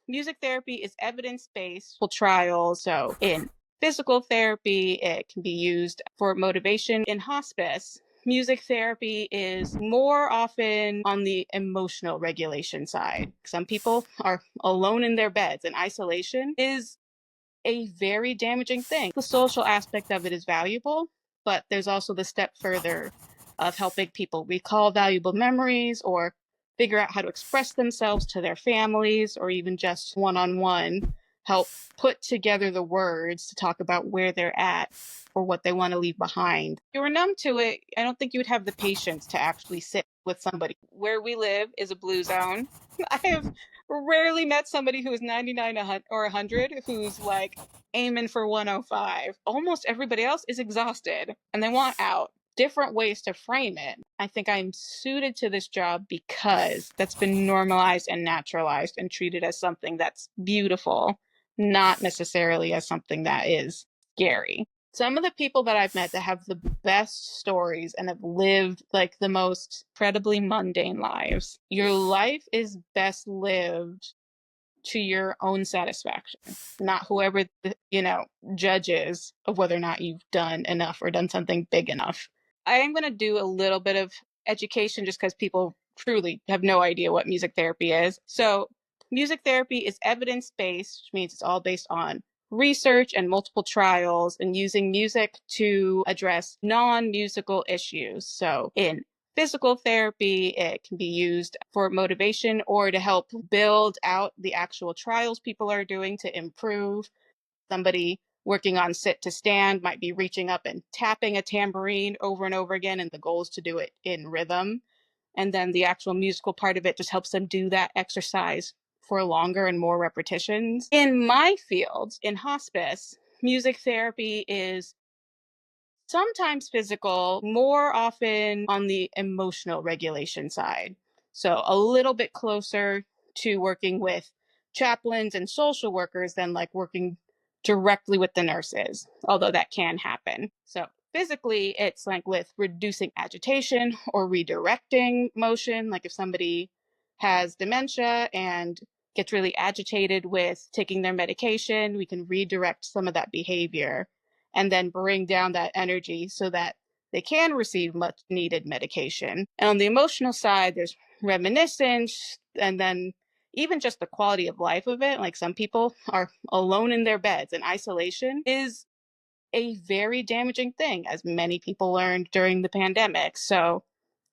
Music therapy is evidence-based trials. So in physical therapy, it can be used for motivation. In hospice, music therapy is more often on the emotional regulation side. Some people are alone in their beds, and isolation is a very damaging thing. The social aspect of it is valuable, but there's also the step further of helping people recall valuable memories or figure out how to express themselves to their families, or even just one on one help put together the words to talk about where they're at or what they want to leave behind. If you were numb to it, I don't think you would have the patience to actually sit with somebody. Where we live is a blue zone. I have rarely met somebody who is 99 or 100 who's like aiming for 105. Almost everybody else is exhausted and they want out. Different ways to frame it. I think I'm suited to this job because that's been normalized and naturalized and treated as something that's beautiful, not necessarily as something that is scary. Some of the people that I've met that have the best stories and have lived like the most incredibly mundane lives. Your life is best lived to your own satisfaction, not whoever judges of whether or not you've done enough or done something big enough. I am going to do a little bit of education just because people truly have no idea what music therapy is. So, music therapy is evidence based, which means it's all based on research and multiple trials and using music to address non musical issues. So, in physical therapy, it can be used for motivation or to help build out the actual trials people are doing to improve. Somebody working on sit to stand might be reaching up and tapping a tambourine over and over again, and the goal is to do it in rhythm. And then the actual musical part of it just helps them do that exercise for longer and more repetitions. In my field, in hospice, music therapy is sometimes physical, more often on the emotional regulation side. So a little bit closer to working with chaplains and social workers than like working directly with the nurses, although that can happen. So physically, it's like with reducing agitation or redirecting motion. Like if somebody has dementia and gets really agitated with taking their medication, we can redirect some of that behavior and then bring down that energy so that they can receive much needed medication. And on the emotional side, there's reminiscence and then even just the quality of life of it. Like some people are alone in their beds, and isolation is a very damaging thing, as many people learned during the pandemic. So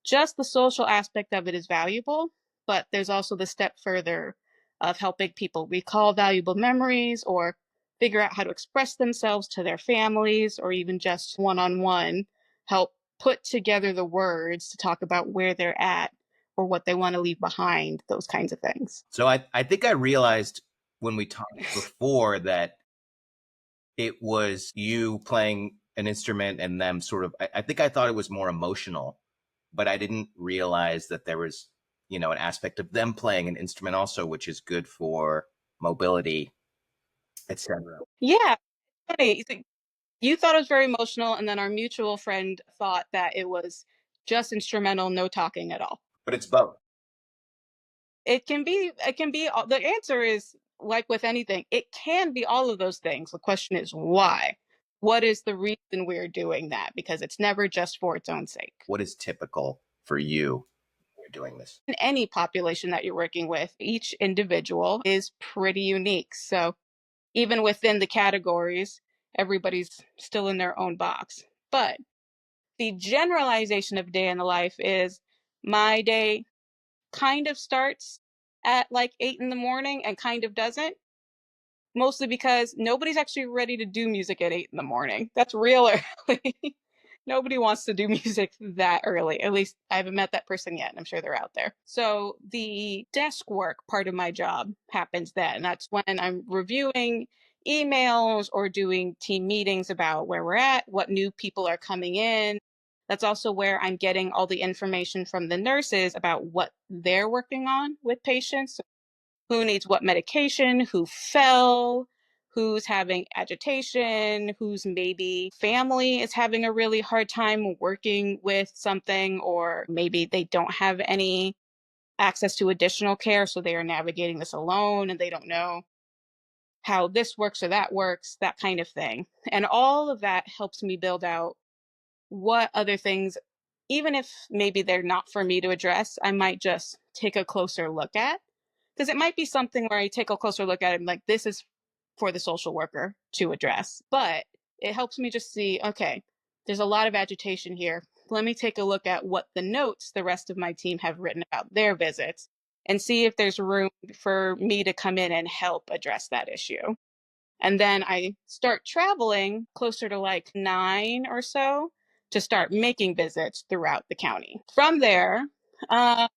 just the social aspect of it is valuable, but there's also the step further of helping people recall valuable memories or figure out how to express themselves to their families, or even just one on one help put together the words to talk about where they're at or what they want to leave behind, those kinds of things. So I think I realized when we talked before that it was you playing an instrument and them sort of, I think I thought it was more emotional, but I didn't realize that there was, an aspect of them playing an instrument also, which is good for mobility, etc. Yeah, funny. You thought it was very emotional, and then our mutual friend thought that it was just instrumental, no talking at all. But it's both. It can be, the answer is like with anything, it can be all of those things. The question is why? What is the reason we're doing that? Because it's never just for its own sake. What is typical for you when you're doing this? In any population that you're working with, each individual is pretty unique. So even within the categories, everybody's still in their own box. But the generalization of day in the life is my day kind of starts at like 8 in the morning and kind of doesn't, mostly because nobody's actually ready to do music at 8 in the morning. That's real early. Nobody wants to do music that early. At least I haven't met that person yet, and I'm sure they're out there. So the desk work part of my job happens then. That's when I'm reviewing emails or doing team meetings about where we're at, what new people are coming in. That's also where I'm getting all the information from the nurses about what they're working on with patients, who needs what medication, who fell, who's having agitation, whose maybe family is having a really hard time working with something, or maybe they don't have any access to additional care. So they are navigating this alone and they don't know how this works or that works, that kind of thing. And all of that helps me build out what other things, even if maybe they're not for me to address, I might just take a closer look at. Because it might be something where I take a closer look at it and like, this is for the social worker to address. But it helps me just see, okay, there's a lot of agitation here. Let me take a look at what the notes the rest of my team have written about their visits and see if there's room for me to come in and help address that issue. And then I start traveling closer to like 9 or so to start making visits throughout the county. From there, I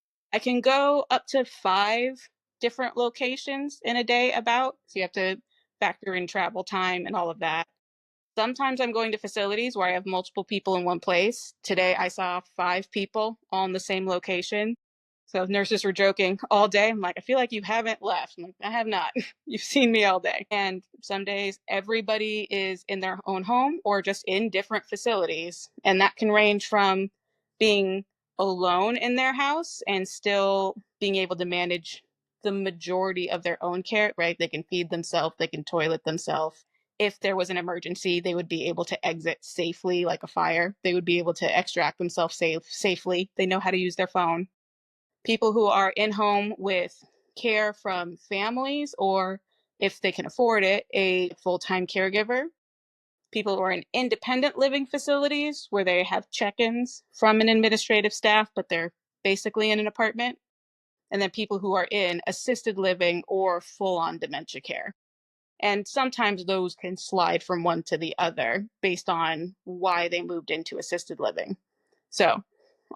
can go up to 5 different locations in a day about. So you have to factor in travel time and all of that. Sometimes I'm going to facilities where I have multiple people in one place. Today I saw 5 people all in the same location. So nurses were joking all day. I'm like, I feel like you haven't left. I'm like, I have not. You've seen me all day. And some days everybody is in their own home or just in different facilities. And that can range from being alone in their house and still being able to manage the majority of their own care, right? They can feed themselves, they can toilet themselves. If there was an emergency, they would be able to exit safely, like a fire. They would be able to extract themselves safely. They know how to use their phone. People who are in home with care from families, or if they can afford it, a full-time caregiver. People who are in independent living facilities where they have check-ins from an administrative staff, but they're basically in an apartment. And then people who are in assisted living or full-on dementia care. And sometimes those can slide from one to the other based on why they moved into assisted living. So,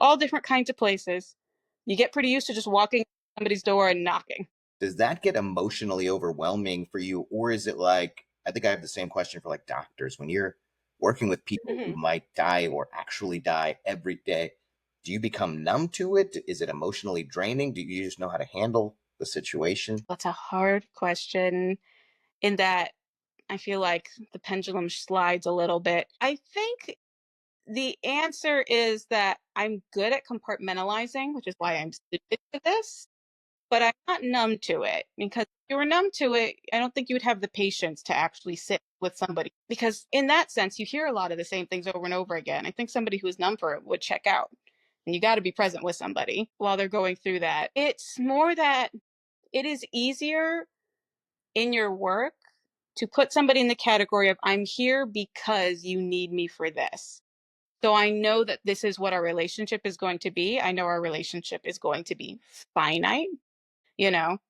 all different kinds of places. You get pretty used to just walking somebody's door and knocking. Does that get emotionally overwhelming for you? Or is it like, I think I have the same question for like doctors. When you're working with people who Mm-hmm. might die or actually die every day, do you become numb to it? Is it emotionally draining? Do you just know how to handle the situation? That's a hard question in that I feel like the pendulum slides a little bit. I think the answer is that I'm good at compartmentalizing, which is why I'm suited to this. But I'm not numb to it, because if you were numb to it, I don't think you would have the patience to actually sit with somebody. Because in that sense, you hear a lot of the same things over and over again. I think somebody who's numb for it would check out. And you got to be present with somebody while they're going through that. It's more that it is easier in your work to put somebody in the category of, I'm here because you need me for this. So I know that this is what our relationship is going to be. I know our relationship is going to be finite.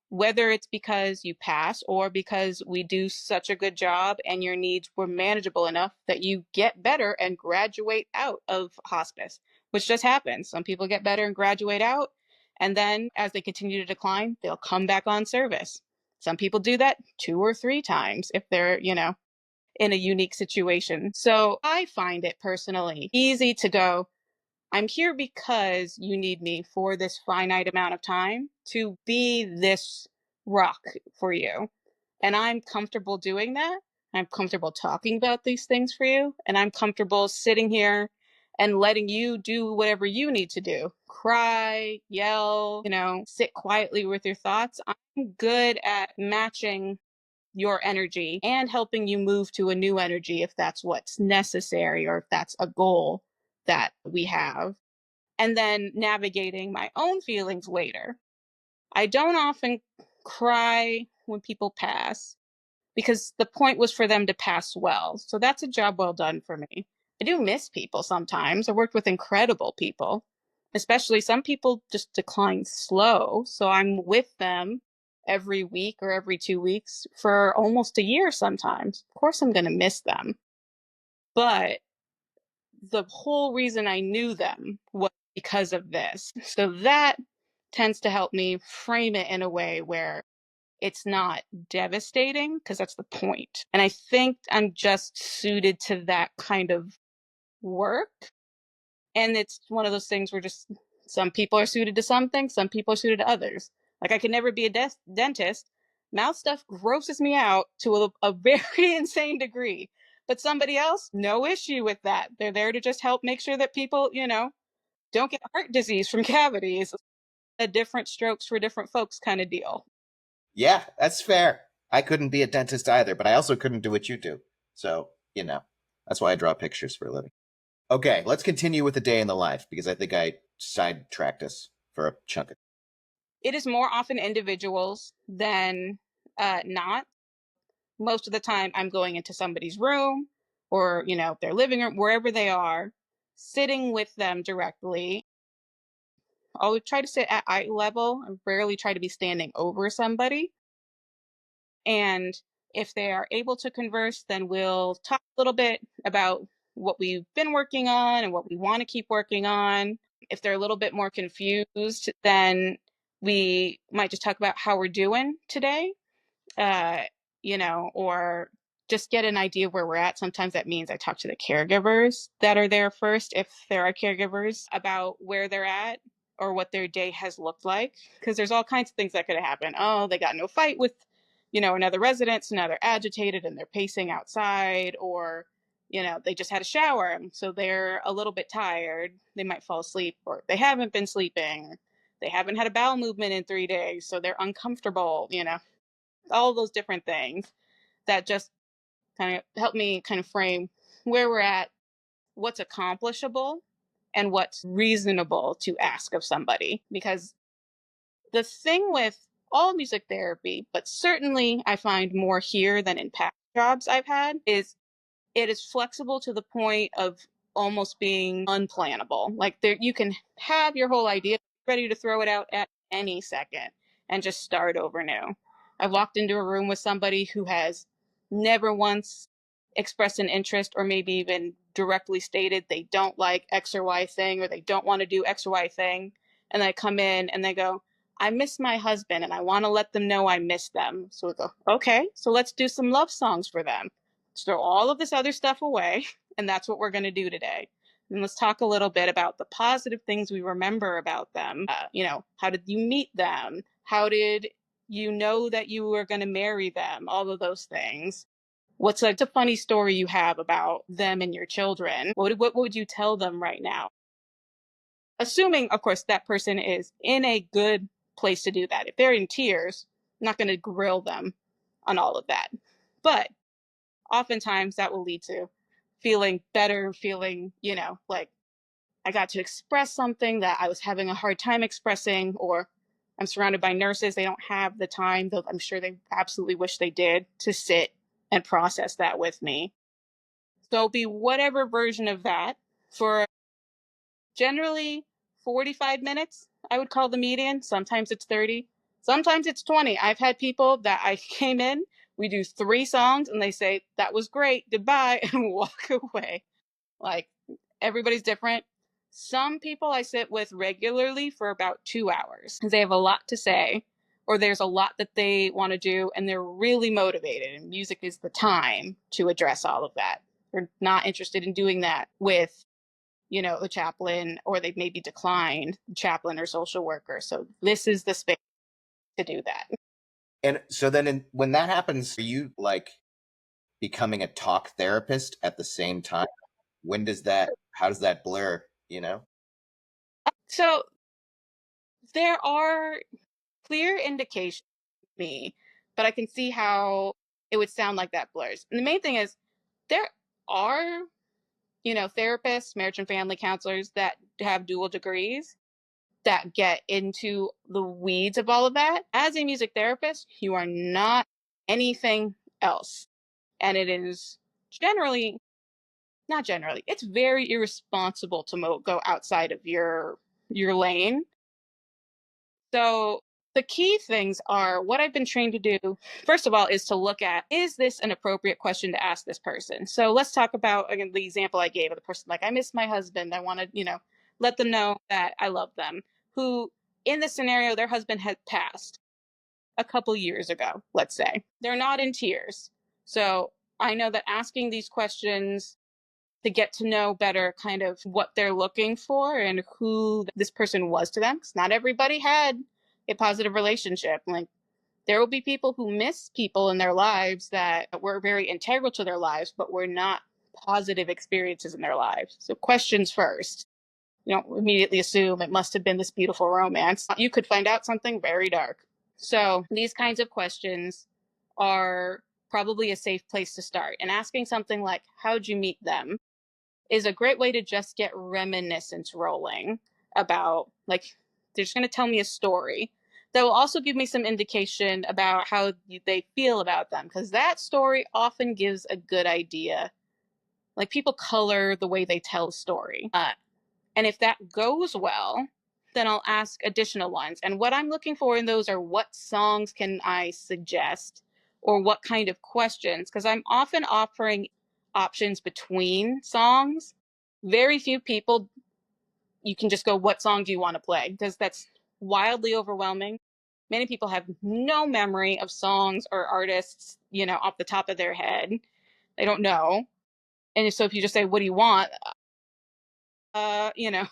Whether it's because you pass or because we do such a good job and your needs were manageable enough that you get better and graduate out of hospice, which just happens. Some people get better and graduate out. And then as they continue to decline, they'll come back on service. Some people do that 2 or 3 times if they're, in a unique situation. So I find it personally easy to go, I'm here because you need me for this finite amount of time to be this rock for you. And I'm comfortable doing that. I'm comfortable talking about these things for you. And I'm comfortable sitting here and letting you do whatever you need to do. Cry, yell, sit quietly with your thoughts. I'm good at matching your energy and helping you move to a new energy if that's what's necessary or if that's a goal that we have, and then navigating my own feelings later. I don't often cry when people pass because the point was for them to pass well. So that's a job well done for me. I do miss people sometimes. I worked with incredible people, especially some people just decline slow. So I'm with them every week or every 2 weeks for almost a year sometimes. Of course, I'm going to miss them. But the whole reason I knew them was because of this. So that tends to help me frame it in a way where it's not devastating, because that's the point. And I think I'm just suited to that kind of work. And it's one of those things where just some people are suited to some things, some people are suited to others. Like I could never be a dentist. Mouth stuff grosses me out to a very insane degree. But somebody else, no issue with that. They're there to just help make sure that people, don't get heart disease from cavities. a different strokes for different folks kind of deal. Yeah, that's fair. I couldn't be a dentist either, but I also couldn't do what you do. So, that's why I draw pictures for a living. Okay, let's continue with the day in the life because I think I sidetracked us for a chunk of. It is more often individuals than not. Most of the time, I'm going into somebody's room or, their living room, wherever they are, sitting with them directly. I'll try to sit at eye level. I rarely try to be standing over somebody. And if they are able to converse, then we'll talk a little bit about what we've been working on and what we want to keep working on. If they're a little bit more confused, then we might just talk about how we're doing today, uh, or just get an idea of where we're at. Sometimes that means I talk to the caregivers that are there first, if there are caregivers, about where they're at or what their day has looked like. Because there's all kinds of things that could happen. Oh, they got in a fight with, another resident, so now they're agitated and they're pacing outside, or, they just had a shower, so they're a little bit tired. They might fall asleep, or they haven't been sleeping. They haven't had a bowel movement in 3 days, so they're uncomfortable, all those different things that just kind of help me kind of frame where we're at, what's accomplishable, and what's reasonable to ask of somebody. Because the thing with all music therapy, but certainly I find more here than in past jobs I've had, is it is flexible to the point of almost being unplannable. Like there, you can have your whole idea ready to throw it out at any second and just start over new. I've walked into a room with somebody who has never once expressed an interest or maybe even directly stated they don't like X or Y thing or they don't want to do X or Y thing. And I come in and they go, I miss my husband and I want to let them know I miss them. So we go, okay, so let's do some love songs for them. Let's throw all of this other stuff away. And that's what we're going to do today. And let's talk a little bit about the positive things we remember about them. How did you meet them? How did you know that you were going to marry them? All of those things. What's a funny story you have about them and your children? What would you tell them right now? Assuming, of course, that person is in a good place to do that. If they're in tears, I'm not going to grill them on all of that. But oftentimes that will lead to feeling better, feeling, like I got to express something that I was having a hard time expressing, or I'm surrounded by nurses. They don't have the time, though I'm sure they absolutely wish they did, to sit and process that with me. So it'll be whatever version of that for generally 45 minutes, I would call the median. Sometimes it's 30, sometimes it's 20. I've had people that I came in, we do 3 songs, and they say, that was great, goodbye, and walk away. Like, everybody's different. Some people I sit with regularly for about 2 hours because they have a lot to say, or there's a lot that they want to do, and they're really motivated, and music is the time to address all of that. They're not interested in doing that with a chaplain, or they've maybe declined chaplain or social worker. So this is the space to do that. And so then when that happens, are you like becoming a talk therapist at the same time? How does that blur, So there are clear indications to me, but I can see how it would sound like that blurs. And the main thing is there are, therapists, marriage and family counselors that have dual degrees that get into the weeds of all of that. As a music therapist, you are not anything else. And it is generally, not generally, it's very irresponsible to go outside of your lane. So the key things are what I've been trained to do. First of all, is to look at, is this an appropriate question to ask this person? So let's talk about, again, the example I gave of the person, like, I miss my husband. I want to, let them know that I love them. Who, in this scenario, their husband had passed a couple years ago, let's say. They're not in tears. So I know that asking these questions to get to know better kind of what they're looking for and who this person was to them, because not everybody had a positive relationship. Like, there will be people who miss people in their lives that were very integral to their lives, but were not positive experiences in their lives. So questions first. You don't immediately assume it must have been this beautiful romance. You could find out something very dark. So these kinds of questions are probably a safe place to start. And asking something like, how'd you meet them? Is a great way to just get reminiscence rolling about, like, they're just going to tell me a story that will also give me some indication about how they feel about them, because that story often gives a good idea. Like, people color the way they tell a story. And if that goes well, then I'll ask additional ones. And what I'm looking for in those are, what songs can I suggest, or what kind of questions? Because I'm often offering options between songs. Very few people, you can just go, what song do you want to play? Because that's wildly overwhelming. Many people have no memory of songs or artists, off the top of their head. They don't know. And so if you just say, what do you want? You know,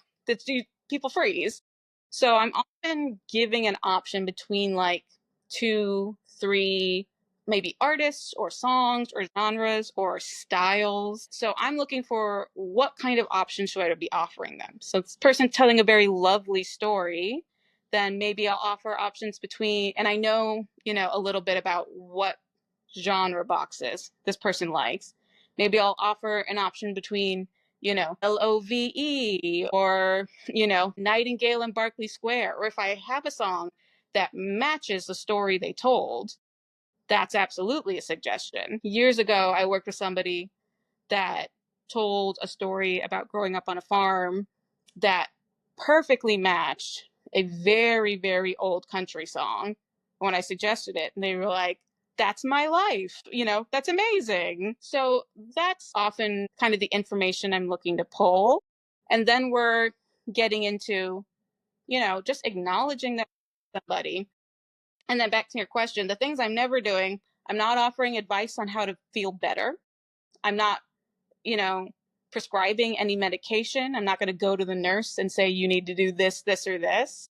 people freeze. So I'm often giving an option between like 2, 3, maybe artists or songs or genres or styles. So I'm looking for, what kind of options should I be offering them? So this person telling a very lovely story, then maybe I'll offer options between, and I know, a little bit about what genre boxes this person likes. Maybe I'll offer an option between, LOVE, or, Nightingale in Berkeley Square. Or if I have a song that matches the story they told, that's absolutely a suggestion. Years ago, I worked with somebody that told a story about growing up on a farm that perfectly matched a very, very old country song. When I suggested it, and they were like, that's my life, that's amazing. So that's often kind of the information I'm looking to pull. And then we're getting into, just acknowledging that somebody. And then back to your question, the things I'm never doing, I'm not offering advice on how to feel better. I'm not, you know, prescribing any medication. I'm not going to go to the nurse and say, you need to do this, this, or this.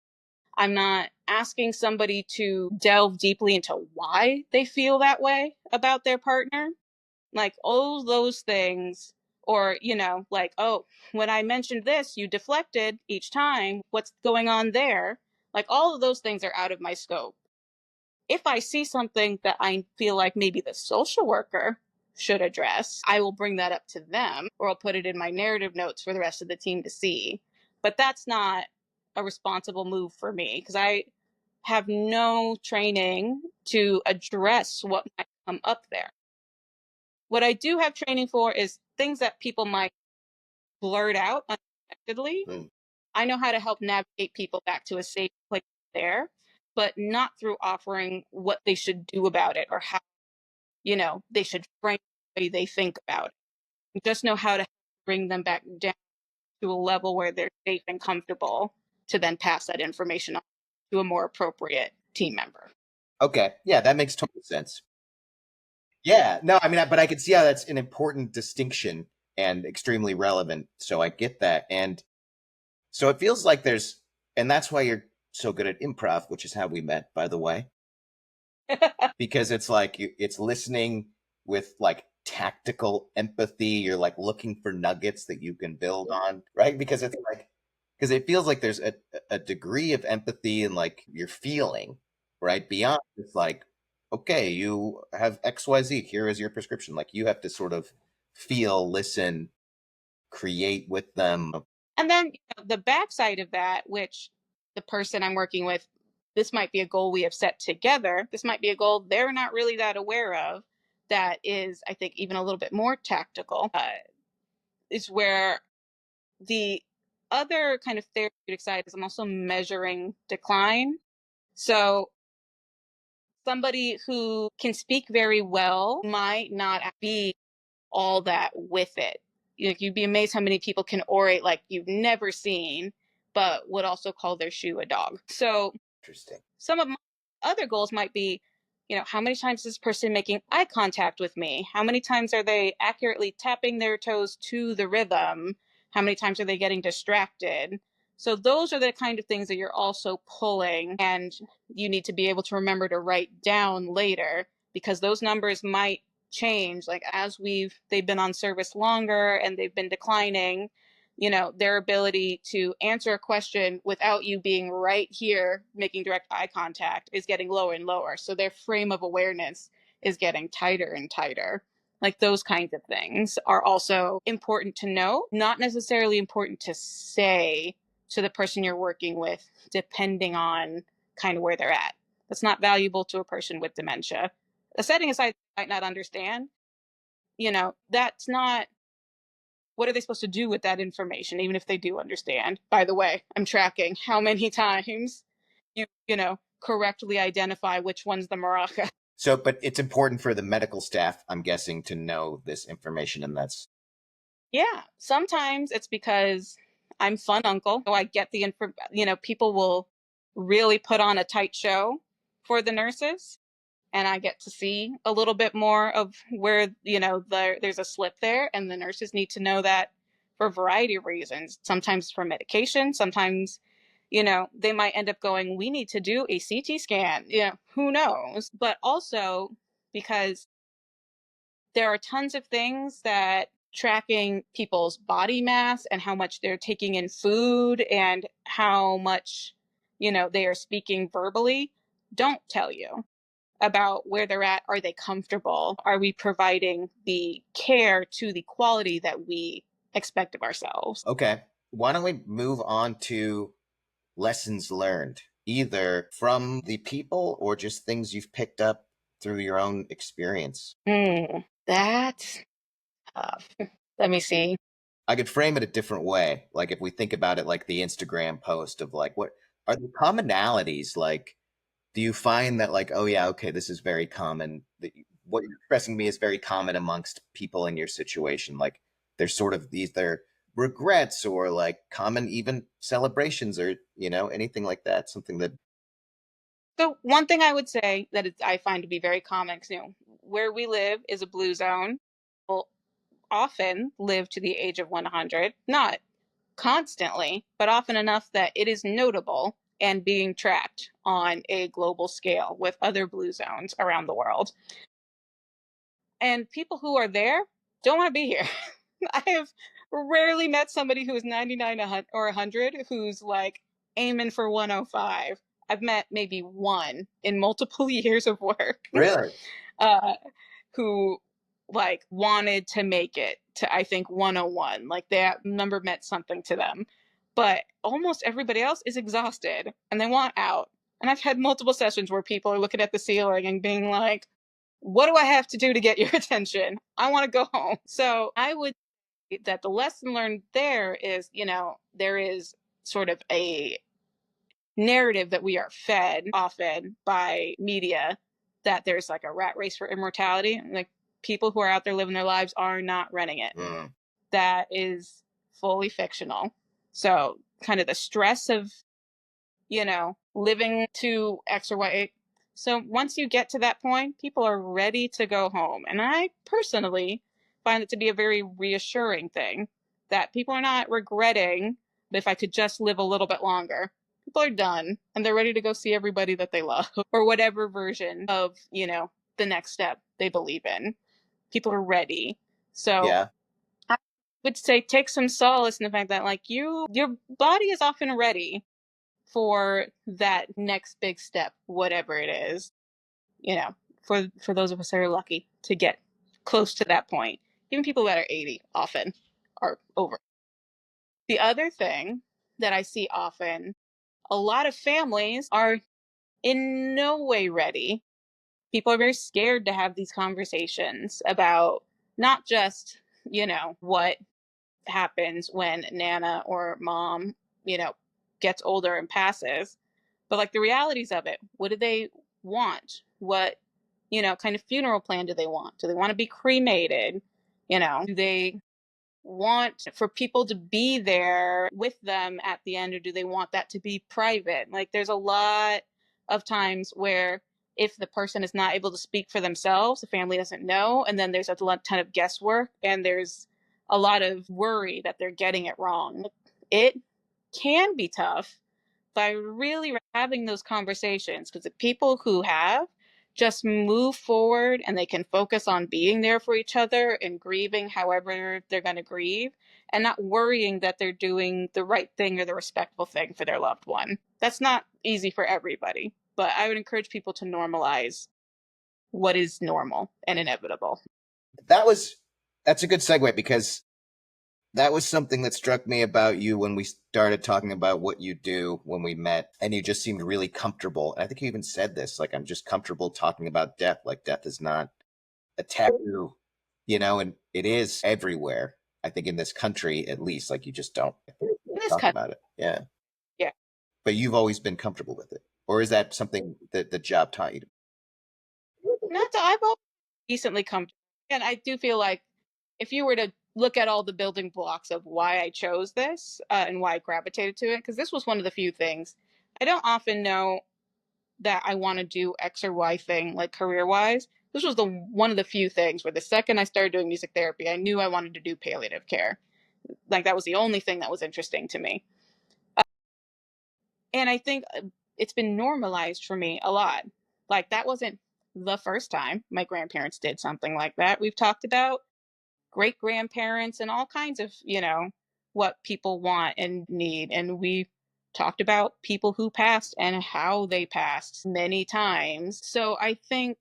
I'm not asking somebody to delve deeply into why they feel that way about their partner. Like, all those things, or, like, oh, when I mentioned this, you deflected each time. What's going on there? Like, all of those things are out of my scope. If I see something that I feel like maybe the social worker should address, I will bring that up to them, or I'll put it in my narrative notes for the rest of the team to see. But that's not a responsible move for me, because I have no training to address what might come up there. What I do have training for is things that people might blurt out unexpectedly. I know how to help navigate people back to a safe place there, but not through offering what they should do about it, or how, they should frame the way they think about it. Just know how to bring them back down to a level where they're safe and comfortable to then pass that information on to a more appropriate team member. Okay. Yeah, that makes total sense. Yeah. No, I mean, but I can see how that's an important distinction and extremely relevant. So I get that. And so it feels like and that's why you're so good at improv, which is how we met, by the way. Because it's like, it's listening with like tactical empathy. You're like looking for nuggets that you can build on, right? Because it's like, because it feels like there's a degree of empathy and like you're feeling, right? Beyond it's like, okay, you have XYZ, here is your prescription. Like, you have to sort of feel, listen, create with them. And then, the backside of that, which the person I'm working with, this might be a goal we have set together. This might be a goal they're not really that aware of. That is, I think, even a little bit more tactical. Is where the other kind of therapeutic side is, I'm also measuring decline. So somebody who can speak very well might not be all that with it. You'd be amazed how many people can orate like you've never seen, but would also call their shoe a dog. So Interesting. some of my other goals might be, how many times is this person making eye contact with me? How many times are they accurately tapping their toes to the rhythm? How many times are they getting distracted? So those are the kind of things that you're also pulling, and you need to be able to remember to write down later, because those numbers might change. Like, as they've been on service longer and they've been declining, their ability to answer a question without you being right here making direct eye contact is getting lower and lower. So their frame of awareness is getting tighter and tighter. Like those kinds of things are also important to know, not necessarily important to say to the person you're working with, depending on kind of where they're at. That's not valuable to a person with dementia. Setting aside might not understand, that's not, what are they supposed to do with that information, even if they do understand? By the way, I'm tracking how many times you correctly identify which one's the maraca. So, but it's important for the medical staff, I'm guessing, to know this information, and that's Yeah, sometimes it's because I'm fun uncle, so I get the info. People will really put on a tight show for the nurses, and I get to see a little bit more of where there's a slip there, and the nurses need to know that for a variety of reasons. Sometimes for medication, sometimes they might end up going, we need to do a CT scan. Who knows? But also because there are tons of things that tracking people's body mass and how much they're taking in food and how much they are speaking verbally don't tell you about where they're at. Are they comfortable? Are we providing the care to the quality that we expect of ourselves? okay. Why don't we move on to lessons learned, either from the people or just things you've picked up through your own experience? That's tough. Let me see. I could frame it a different way. Like if we think about it like the Instagram post of like, what are the commonalities? Like, do you find that like, oh yeah, okay, this is very common. What you're expressing to me is very common amongst people in your situation. Like there's sort of these, they're regrets or like common even celebrations or, anything like that. Something that, So one thing I would say that I find to be very common, 'cause, where we live is a blue zone. People often live to the age of 100, not constantly, but often enough that it is notable and being tracked on a global scale with other blue zones around the world. And people who are there don't want to be here. I have rarely met somebody who is 99 or 100 who's like aiming for 105. I've met maybe one in multiple years of work really? uh, who like wanted to make it to, I think, 101. Like that number meant something to them. But almost everybody else is exhausted and they want out. And I've had multiple sessions where people are looking at the ceiling and being like, what do I have to do to get your attention? I want to go home. So I would say that the lesson learned there is, there is sort of a narrative that we are fed often by media that there's like a rat race for immortality. Like people who are out there living their lives are not running it. That is fully fictional. So kind of the stress of living to X or Y. So once you get to that point, people are ready to go home. And I personally find it to be a very reassuring thing that people are not regretting, if I could just live a little bit longer. People are done and they're ready to go see everybody that they love or whatever version of, the next step they believe in. People are ready. So Yeah. I would say take some solace in the fact that like your body is often ready for that next big step, whatever it is. For those of us that are lucky to get close to that point. Even people that are 80 often are over. The other thing that I see often, a lot of families are in no way ready. People are very scared to have these conversations about not just, what happens when Nana or mom, gets older and passes, but like the realities of it. What do they want? What, kind of funeral plan do they want? Do they want to be cremated? Do they want for people to be there with them at the end, or do they want that to be private? Like there's a lot of times where if the person is not able to speak for themselves, the family doesn't know, and then there's a ton of guesswork and there's a lot of worry that they're getting it wrong. It can be tough by really having those conversations, because the people who have just move forward and they can focus on being there for each other and grieving however they're going to grieve and not worrying that they're doing the right thing or the respectful thing for their loved one. That's not easy for everybody, but I would encourage people to normalize what is normal and inevitable. That's a good segue because that was something that struck me about you when we started talking about what you do when we met, and you just seemed really comfortable. And I think you even said this, like, I'm just comfortable talking about death, like death is not a taboo, and it is everywhere. I think in this country, at least, like you just don't In this talk country, about it. Yeah. yeah. But you've always been comfortable with it. Or is that something that the job taught you? Not to, I've always decently comfortable. And I do feel like if you were to look at all the building blocks of why I chose this and why I gravitated to it, because this was one of the few things I don't often know that I want to do X or Y thing, like career wise. This was the one of the few things where the second I started doing music therapy, I knew I wanted to do palliative care. Like that was the only thing that was interesting to me. And I think it's been normalized for me a lot. Like that wasn't the first time my grandparents did something like that. We've talked about great grandparents and all kinds of, what people want and need. And we talked about people who passed and how they passed many times. So I think,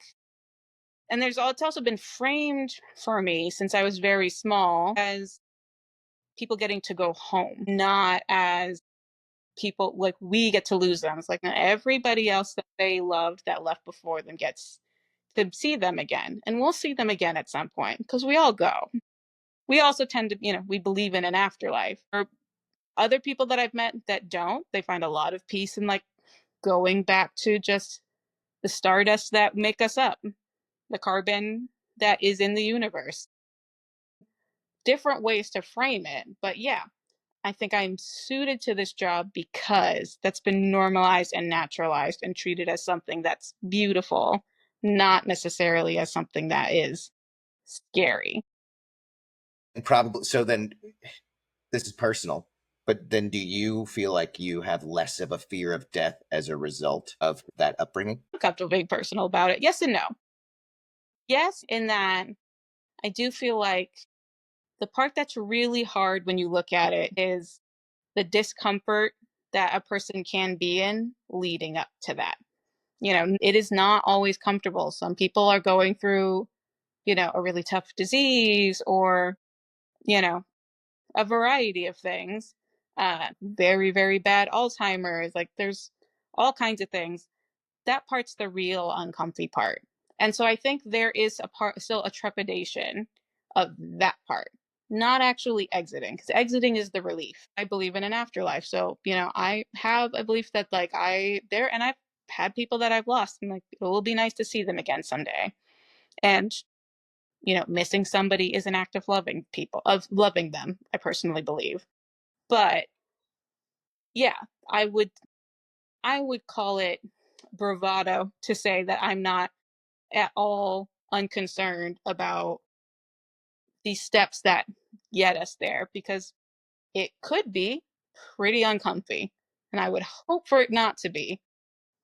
and it's also been framed for me since I was very small as people getting to go home, not as people like we get to lose them. It's like everybody else that they loved that left before them gets to see them again. And we'll see them again at some point because we all go. We also tend to, we believe in an afterlife. Or other people that I've met that don't, they find a lot of peace in like going back to just the stardust that make us up, the carbon that is in the universe. Different ways to frame it. But yeah, I think I'm suited to this job because that's been normalized and naturalized and treated as something that's beautiful, not necessarily as something that is scary. And probably, so then this is personal, but then do you feel like you have less of a fear of death as a result of that upbringing? I'm comfortable being personal about it. Yes and no. Yes, in that I do feel like the part that's really hard when you look at it is the discomfort that a person can be in leading up to that. It is not always comfortable. Some people are going through, a really tough disease or, you know, a variety of things. Very, very bad Alzheimer's. Like there's all kinds of things. That part's the real uncomfy part. And so I think there is still a trepidation of that part, not actually exiting, because exiting is the relief. I believe in an afterlife. So, I have a belief that like and I've had people that I've lost and like it will be nice to see them again someday. And, missing somebody is an act of loving them, I personally believe. But yeah, I would I would call it bravado to say that I'm not at all unconcerned about these steps that get us there because it could be pretty uncomfy. And I would hope for it not to be,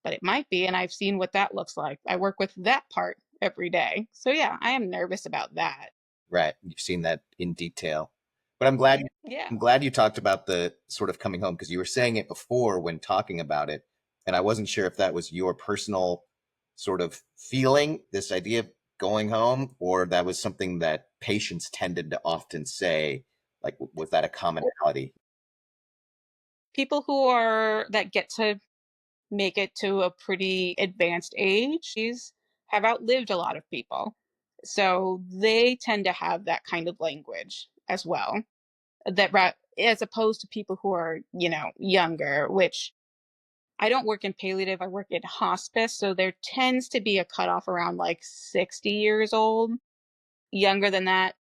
but it might be. And I've seen what that looks like. I work with that part every day. So yeah, I am nervous about that. Right. You've seen that in detail. But Yeah. I'm glad you talked about the sort of coming home because you were saying it before when talking about it. And I wasn't sure if that was your personal sort of feeling, this idea of going home, or that was something that patients tended to often say. Like, was that a commonality? People that get to make it to a pretty advanced age have outlived a lot of people. So they tend to have that kind of language as well. As opposed to people who are, younger, which I don't work in palliative, I work in hospice. So there tends to be a cutoff around like 60 years old. Younger than that,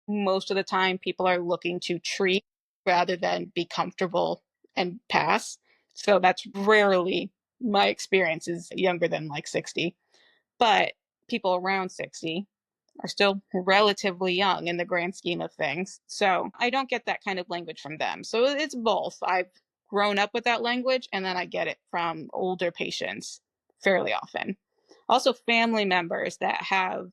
most of the time, people are looking to treat rather than be comfortable and pass. So that's rarely my experience is younger than like 60. But people around 60 are still relatively young in the grand scheme of things. So I don't get that kind of language from them. So it's both. I've grown up with that language and then I get it from older patients fairly often. Also, family members that have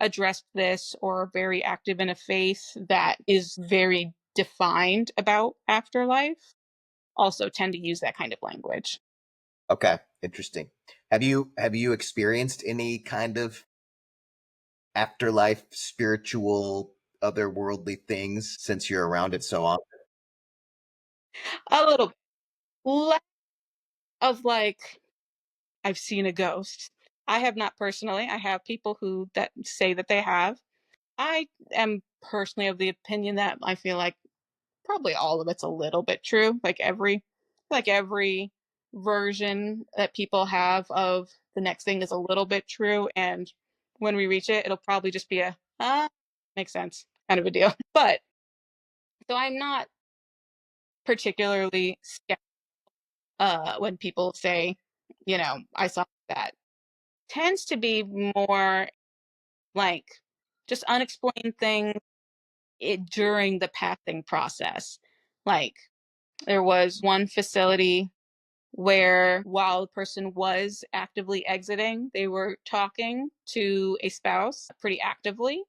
addressed this or are very active in a faith that is very defined about afterlife also tend to use that kind of language. Okay, interesting. Have you experienced any kind of afterlife, spiritual, otherworldly things since you're around it so often? A little less of like, I've seen a ghost. I have not personally. I have people who that say that they have. I am personally of the opinion that I feel like probably all of it's a little bit true. Like every version that people have of the next thing is a little bit true, and when we reach it, it'll probably just be a makes sense kind of a deal. But so I'm not particularly skeptical when people say, I saw that. Tends to be more like just unexplained things during the passing process. Like there was one facility where while the person was actively exiting, they were talking to a spouse pretty actively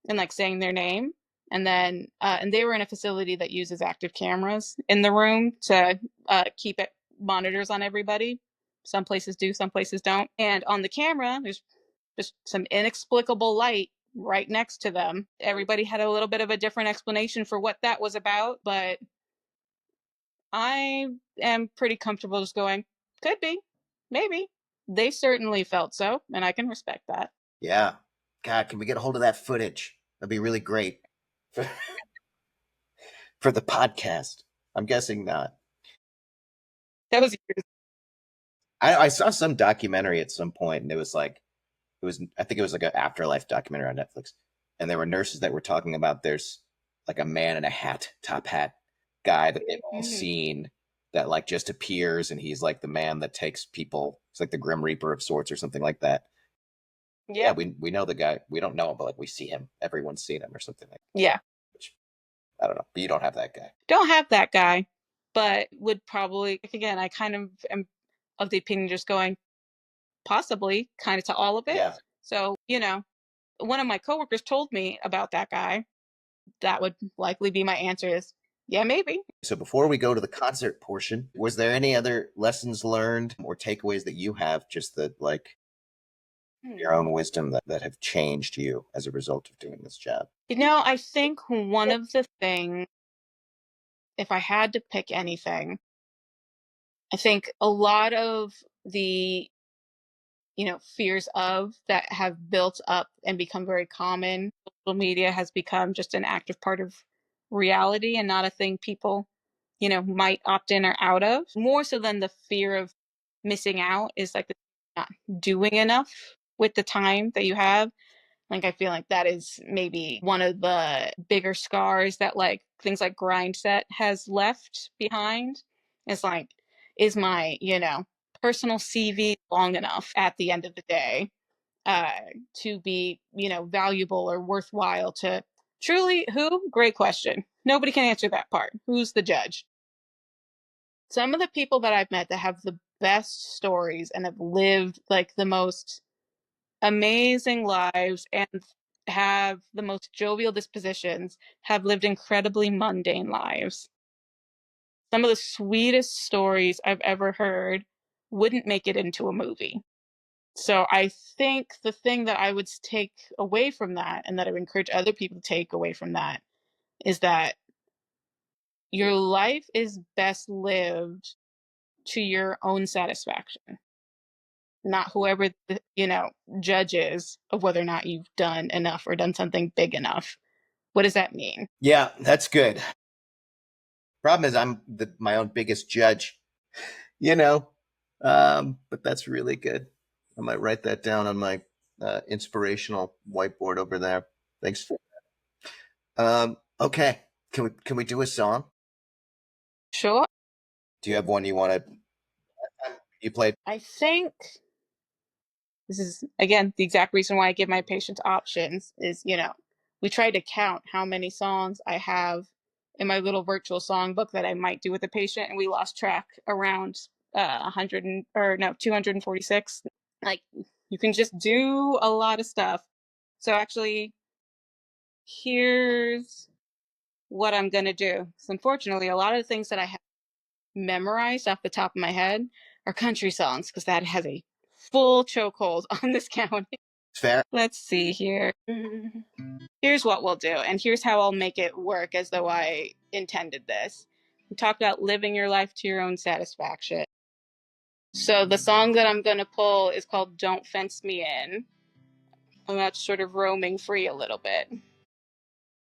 and like saying their name. And they were in a facility that uses active cameras in the room to keep it monitors on everybody. Some places do, some places don't. And on the camera, there's just some inexplicable light right next to them. Everybody had a little bit of a different explanation for what that was about, but I am pretty comfortable just going, could be, maybe. They certainly felt so, and I can respect that. Yeah. God, can we get a hold of that footage? That'd be really great for, for the podcast. I'm guessing not. That was years. I saw some documentary at some point, and I think it was like an afterlife documentary on Netflix, and there were nurses that were talking about there's like a man in a hat, top hat guy that they've all Mm-hmm. seen that like just appears, and he's like the man that takes people. It's like the Grim Reaper of sorts or something like that. Yeah, Yeah, we know the guy. We don't know him, but like we see him. Everyone's seen him or something like that. yeah. Which I don't know, but you don't have that guy. Don't have that guy, but would probably, again, I kind of am of the opinion just going, possibly, kind of to all of it. Yeah. So, one of my coworkers told me about that guy. That would likely be my answer is, yeah, maybe. So before we go to the concert portion, was there any other lessons learned or takeaways that you have, just that like Hmm. your own wisdom that have changed you as a result of doing this job? I think one of the things, if I had to pick anything, I think a lot of the, fears of that have built up and become very common. Social media has become just an active part of reality and not a thing people, might opt in or out of. More so than the fear of missing out is like the not doing enough with the time that you have. Like I feel like that is maybe one of the bigger scars that like things like grind set has left behind. It's like, is my, personal CV long enough at the end of the day uh, to be, valuable or worthwhile to truly who? Great question. Nobody can answer that part. Who's the judge? Some of the people that I've met that have the best stories and have lived like the most amazing lives and have the most jovial dispositions have lived incredibly mundane lives. Some of the sweetest stories I've ever heard wouldn't make it into a movie. So I think the thing that I would take away from that and that I would encourage other people to take away from that is that your life is best lived to your own satisfaction, not whoever the, judge is of whether or not you've done enough or done something big enough. What does that mean? Yeah, that's good. Problem is, I'm my own biggest judge, you know. But that's really good. I might write that down on my inspirational whiteboard over there. Thanks for. Okay, can we do a song? Sure. Do you have one you want to? You played. I think this is again the exact reason why I give my patients options is, we try to count how many songs I have in my little virtual songbook that I might do with a patient, and we lost track around 100 or no 246. Like you can just do a lot of stuff. So actually, here's what I'm going to do. So unfortunately, a lot of the things that I have memorized off the top of my head are country songs because that has a full chokehold on this county. Fair. Let's see here. Here's what we'll do, and here's how I'll make it work as though I intended this. We talked about living your life to your own satisfaction. So the song that I'm going to pull is called Don't Fence Me In. And that's sort of roaming free a little bit.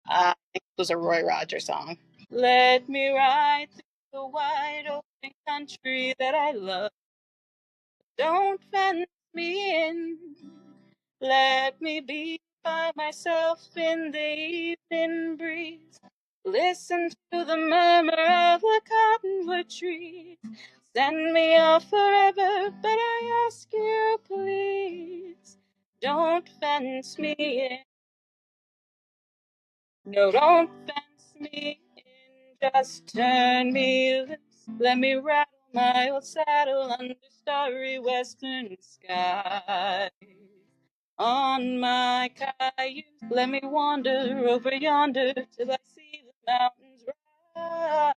I think it was a Roy Rogers song. Let me ride through the wide open country that I love. Don't fence me in. Let me be by myself in the evening breeze. Listen to the murmur of the cottonwood trees. Send me off forever, but I ask you please, don't fence me in. No, don't fence me in, just turn me loose. Let me rattle my old saddle under starry western skies. On my cayuse, let me wander over yonder till I see the mountains rise.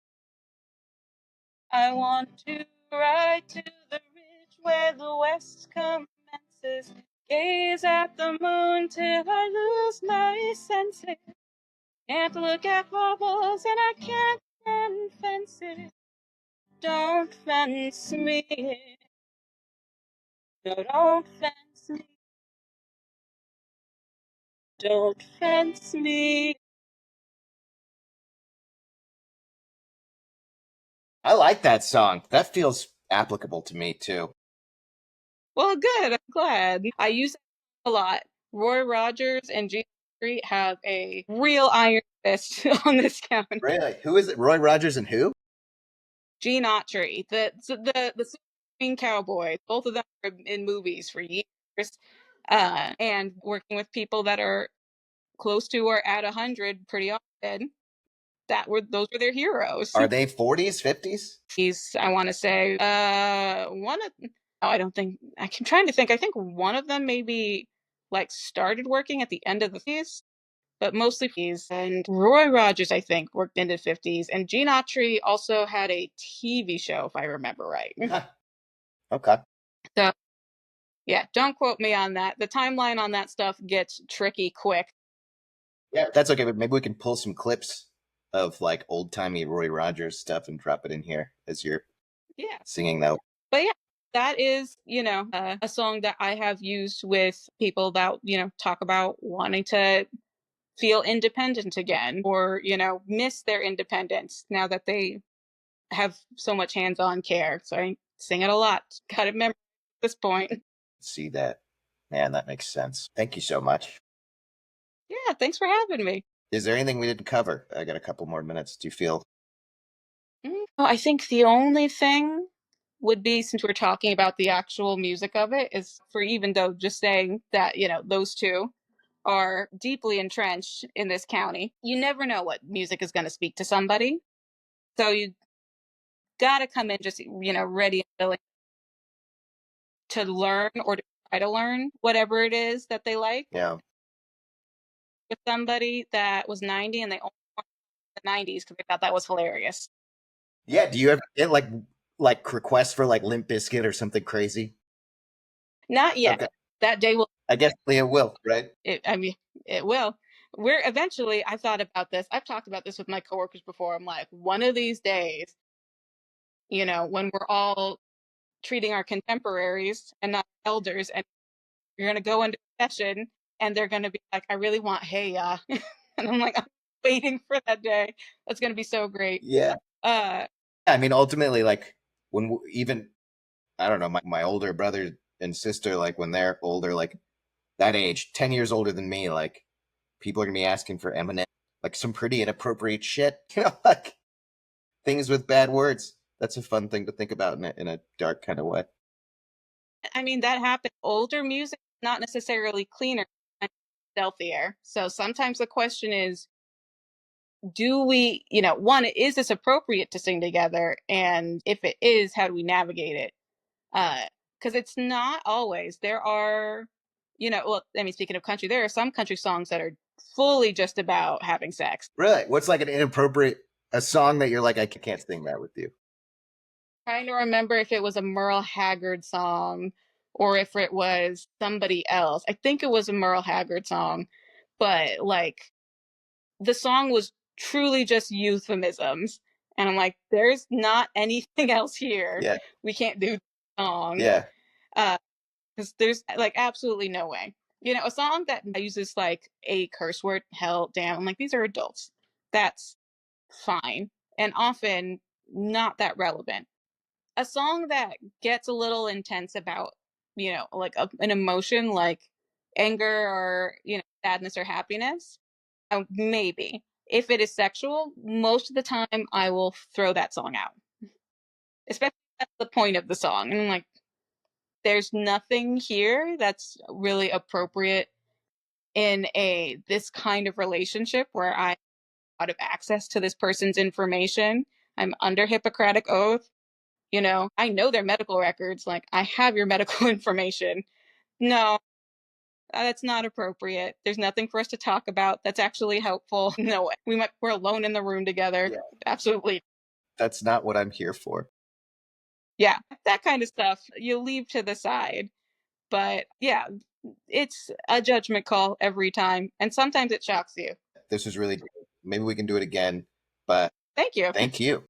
I want to ride to the ridge where the west commences, gaze at the moon till I lose my senses. Can't look at bubbles and I can't stand fences. Don't fence me in. No, don't fence me. Don't fence me. I like that song. That feels applicable to me too. Well, good. I'm glad. I use it a lot. Roy Rogers and Gene Street have a real iron fist on this county. Really? Who is it? Roy Rogers and who? Gene Autry, the Green Cowboy. Both of them are in movies for years, and working with people that are close to or at 100 pretty often. Those were their heroes. Are they 40s, 50s? He's, I want to say, one of. Oh, I don't think I'm trying to think. I think one of them maybe like started working at the end of the 50s, but mostly he's and Roy Rogers, I think, worked into the 50s, and Gene Autry also had a TV show, if I remember right. Okay. So yeah, don't quote me on that. The timeline on that stuff gets tricky quick. Yeah, that's okay. But maybe we can pull some clips of like old timey Roy Rogers stuff and drop it in here as you're singing though. But yeah, that is, a song that I have used with people that, talk about wanting to feel independent again or, miss their independence now that they have so much hands-on care. So I sing it a lot. Got it memorized at this point. See that. Man, that makes sense. Thank you so much. Yeah, thanks for having me. Is there anything we didn't cover? I got a couple more minutes. Do you feel? I think the only thing would be, since we're talking about the actual music of it, is for even though just saying that, those two are deeply entrenched in this county, you never know what music is going to speak to somebody. So you got to come in just, ready and willing to learn or to try to learn whatever it is that they like. Yeah. With somebody that was 90 and they only wanted the 90s because they thought that was hilarious. Yeah. Do you ever get like requests for like Limp Bizkit or something crazy? Not yet. Okay. That day will. I guess it will, right? It will. We're eventually, I thought about this. I've talked about this with my coworkers before. I'm like, one of these days, when we're all treating our contemporaries and not elders, and you're going to go into a session and they're going to be like, I really want Hey Ya. And I'm like, I'm waiting for that day. That's going to be so great. Yeah. I mean, ultimately, like when even, I don't know, my older brother and sister, like when they're older, like that age, 10 years older than me, like people are going to be asking for Eminem, like some pretty inappropriate shit, like things with bad words. That's a fun thing to think about in a dark kind of way. I mean, that happens. Older music, not necessarily cleaner, stealthier. So sometimes the question is, do we, one, is this appropriate to sing together? And if it is, how do we navigate it? Because it's not always. There are, well, I mean, speaking of country, there are some country songs that are fully just about having sex. Really? What's like an inappropriate a song that you're like, I can't sing that with you? Trying to remember if it was a Merle Haggard song or if it was somebody else. I think it was a Merle Haggard song, but like the song was truly just euphemisms. And I'm like, there's not anything else here. Yeah. We can't do the song. Yeah. Because there's like absolutely no way. You know, a song that uses like a curse word, hell, damn. I'm like, these are adults. That's fine. And often not that relevant. A song that gets a little intense about, you know, like an emotion like anger or, you know, sadness or happiness, maybe. If it is sexual, most of the time I will throw that song out, especially at the point of the song. And I'm like, there's nothing here that's really appropriate in a this kind of relationship where I out of access to this person's information. I'm under Hippocratic oath. You know, I know their medical records. Like, I have your medical information. No, that's not appropriate. There's nothing for us to talk about that's actually helpful. No way. We're alone in the room together. Yeah. Absolutely. That's not what I'm here for. Yeah, that kind of stuff you leave to the side. But yeah, it's a judgment call every time. And sometimes it shocks you. This was really, maybe we can do it again, but Thank you. thank you.